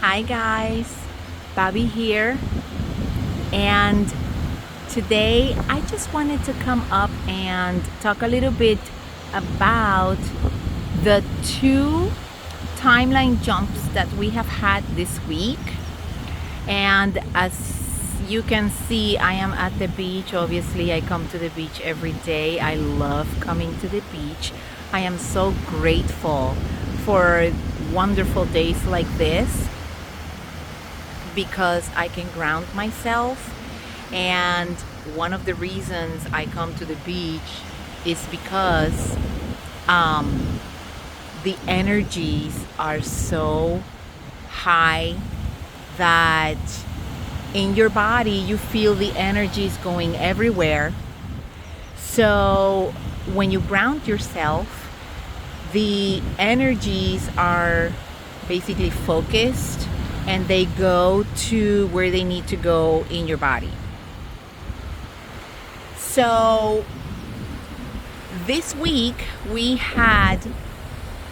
Hi guys, Babbie here, and today I just wanted to come up and talk a little bit about the two timeline jumps that we have had this week. And as you can see, I am at the beach. Obviously, I come to the beach every day. I love coming to the beach. I am so grateful for wonderful days like this because I can ground myself. And one of the reasons I come to the beach is because the energies are so high that in your body you feel the energies going everywhere. So when you ground yourself, the energies are basically focused and they go to where they need to go in your body. So this week we had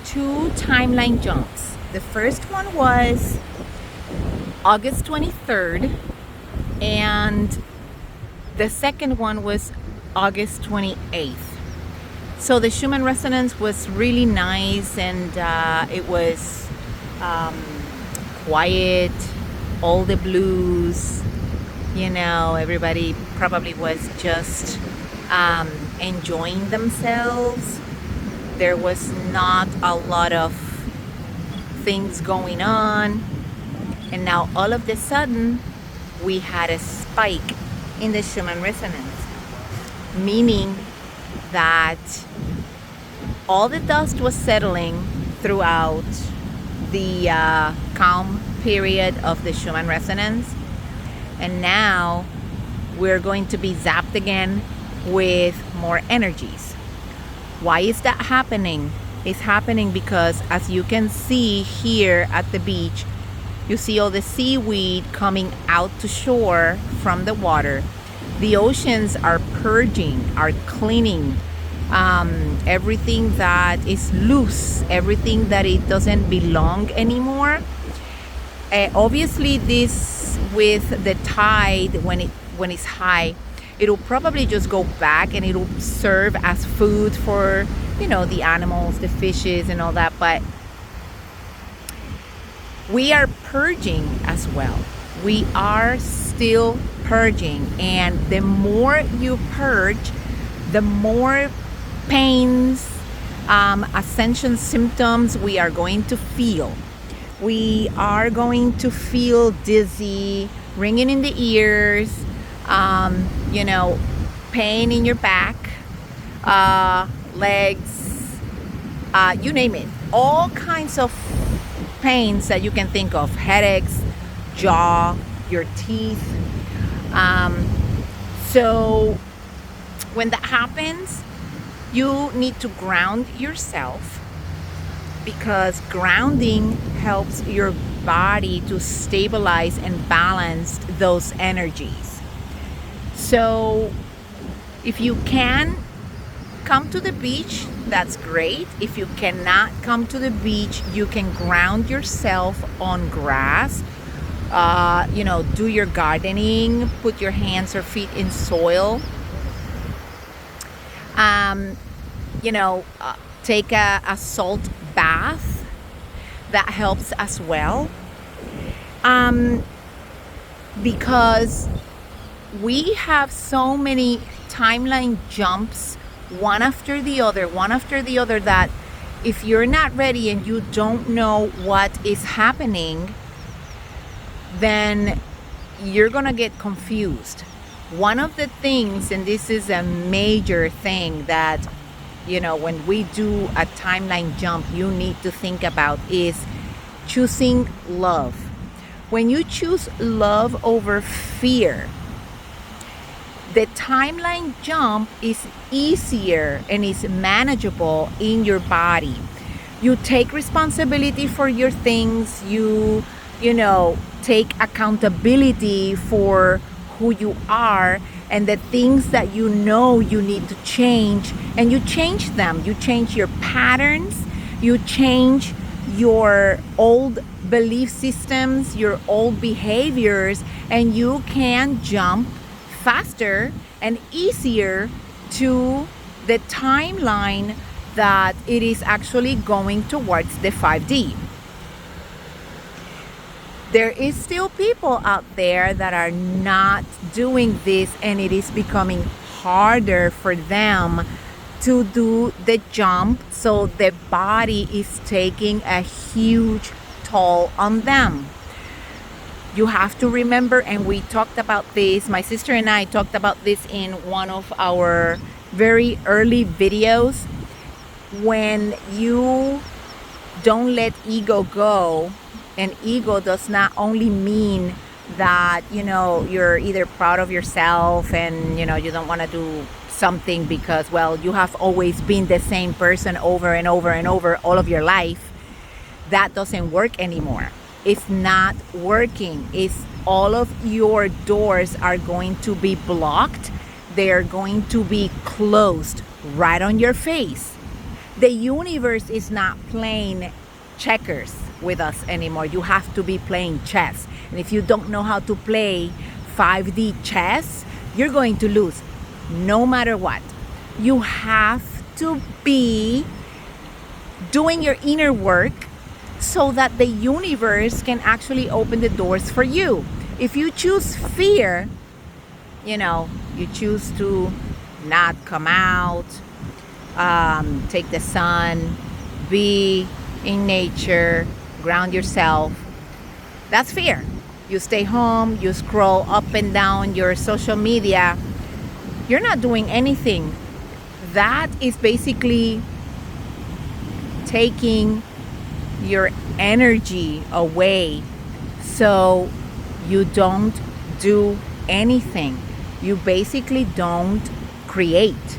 two timeline jumps. The first one was August 23rd and the second one was August 28th. So the Schumann resonance was really nice, and it was quiet, all the blues, everybody probably was just enjoying themselves. There was not a lot of things going on, and now all of a sudden we had a spike in the Schumann resonance, meaning that all the dust was settling throughout the calm period of the Schumann resonance, and now we're going to be zapped again with more energies. Why is that happening? It's happening because, as you can see here at the beach, you see all the seaweed coming out to shore from the water. The oceans are purging, are cleaning everything that is loose, everything that it doesn't belong anymore. Obviously, this with the tide, when it's high, it'll probably just go back and it'll serve as food for the animals, the fishes, and all that. But we are purging as well. We are still purging, and the more you purge, the more pains, ascension symptoms we are going to feel. We are going to feel dizzy, ringing in the ears, pain in your back, legs, you name it. All kinds of pains that you can think of, headaches, jaw, your teeth. So when that happens, you need to ground yourself, because grounding helps your body to stabilize and balance those energies. So if you can come to the beach, that's great. If you cannot come to the beach, you can ground yourself on grass. Do your gardening, put your hands or feet in soil. Take a salt bath. That helps as well. Because we have so many timeline jumps, one after the other, that if you're not ready and you don't know what is happening, then you're gonna get confused. One of the things, and this is a major thing that when we do a timeline jump you need to think about, is choosing love. When you choose love over fear, the timeline jump is easier and is manageable in your body. You take responsibility for your things. You take accountability for who you are and the things that you need to change, and you change them. You change your patterns, you change your old belief systems, your old behaviors, and you can jump faster and easier to the timeline that it is actually going towards the 5D. There is still people out there that are not doing this, and it is becoming harder for them to do the jump, so the body is taking a huge toll on them. You have to remember, and we talked about this, my sister and I talked about this in one of our very early videos. When you don't let ego go, and ego does not only mean that, you're either proud of yourself and, you don't want to do something because, well, you have always been the same person over and over and over all of your life. That doesn't work anymore. It's not working. It's all of your doors are going to be blocked. They are going to be closed right on your face. The universe is not playing checkers with us anymore. You have to be playing chess. And if you don't know how to play 5D chess, you're going to lose no matter what. You have to be doing your inner work so that the universe can actually open the doors for you. If you choose fear, you choose to not come out, take the sun, be in nature, ground yourself. That's fear. You stay home, you scroll up and down your social media. You're not doing anything. That is basically taking your energy away, so you don't do anything. You basically don't create.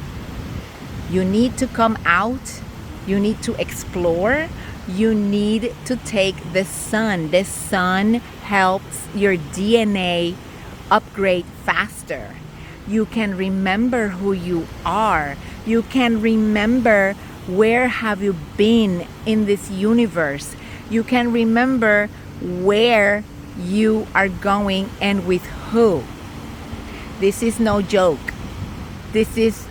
You need to come out. You need to explore. You need to take the sun. The sun helps your DNA upgrade faster. You can remember who you are. You can remember where have you been in this universe. You can remember where you are going and with who. This is no joke. This is,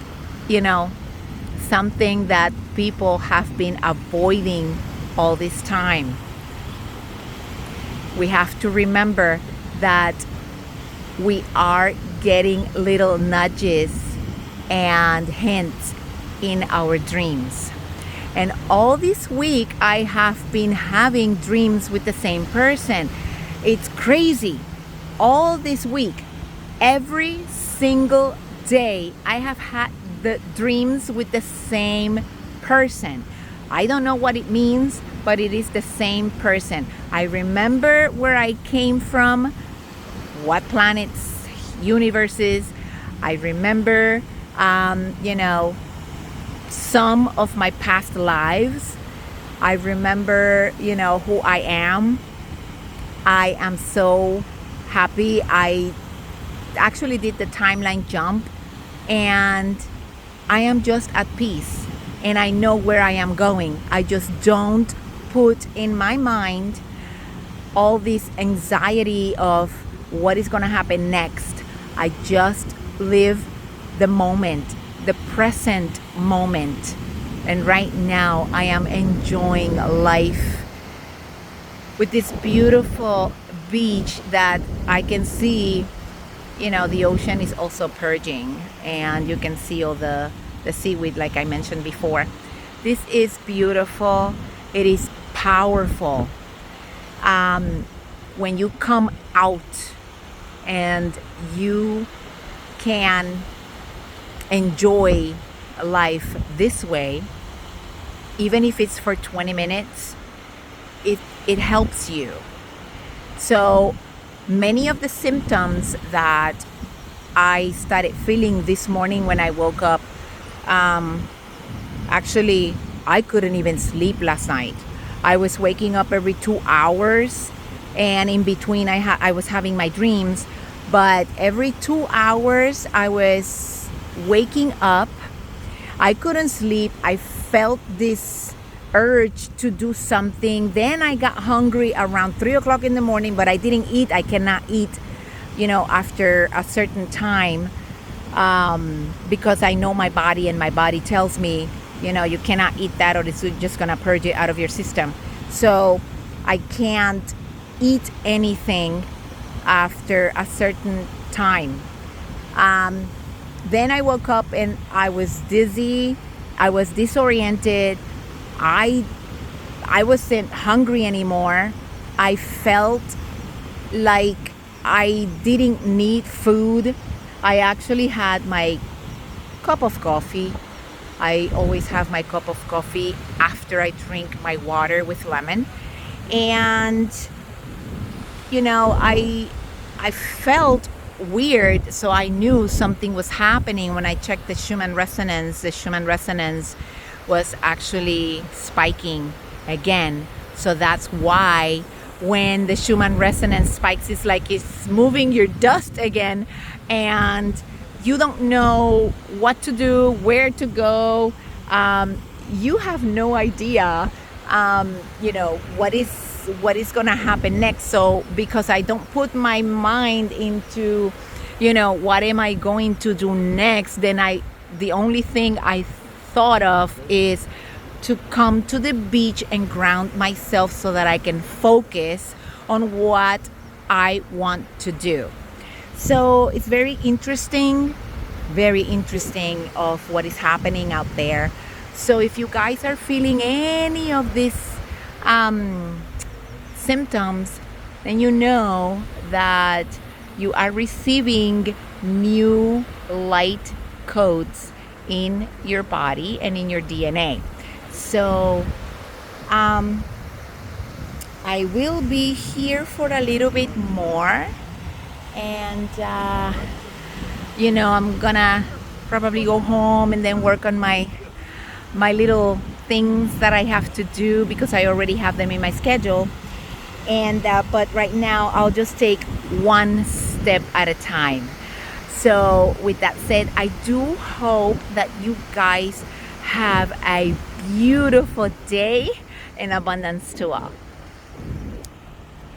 something that people have been avoiding all this time. We have to remember that we are getting little nudges and hints in our dreams. And all this week, I have been having dreams with the same person. It's crazy. All this week, every single day, I have had the dreams with the same person. I don't know what it means, but it is the same person. I remember where I came from, what planets, universes. I remember, some of my past lives. I remember, who I am. I am so happy. I actually did the timeline jump, and I am just at peace, and I know where I am going. I just don't put in my mind all this anxiety of what is going to happen next. I just live the moment, the present moment. And right now I am enjoying life with this beautiful beach that I can see. The ocean is also purging, and you can see all the seaweed like I mentioned before. This is beautiful. It is powerful. When you come out and you can enjoy life this way, even if it's for 20 minutes, it helps you. So many of the symptoms that I started feeling this morning when I woke up, actually I couldn't even sleep last night. I was waking up every 2 hours, and in between I was having my dreams, but every 2 hours I was waking up. I couldn't sleep. I felt this urge to do something. Then I got hungry around 3 o'clock in the morning, but I didn't eat. I cannot eat, after a certain time, because I know my body, and my body tells me, you cannot eat that, or it's just gonna purge it out of your system. So I can't eat anything after a certain time. Then I woke up and I was dizzy. I was disoriented. I wasn't hungry anymore. I felt like I didn't need food. I actually had my cup of coffee. I always have my cup of coffee after I drink my water with lemon. And, I felt weird, so I knew something was happening when I checked the Schumann resonance. The Schumann resonance was actually spiking again. So that's why when the Schumann resonance spikes, it's like it's moving your dust again, and you don't know what to do, where to go. You have no idea, what is going to happen next. So because I don't put my mind into, what am I going to do next, then the only thing I thought of is to come to the beach and ground myself so that I can focus on what I want to do. So it's very interesting of what is happening out there. So if you guys are feeling any of these symptoms, then you know that you are receiving new light codes in your body and in your DNA. So I will be here for a little bit more, and I'm gonna probably go home and then work on my little things that I have to do, because I already have them in my schedule. And but right now I'll just take one step at a time. So with that said, I do hope that you guys have a beautiful day, and abundance to all.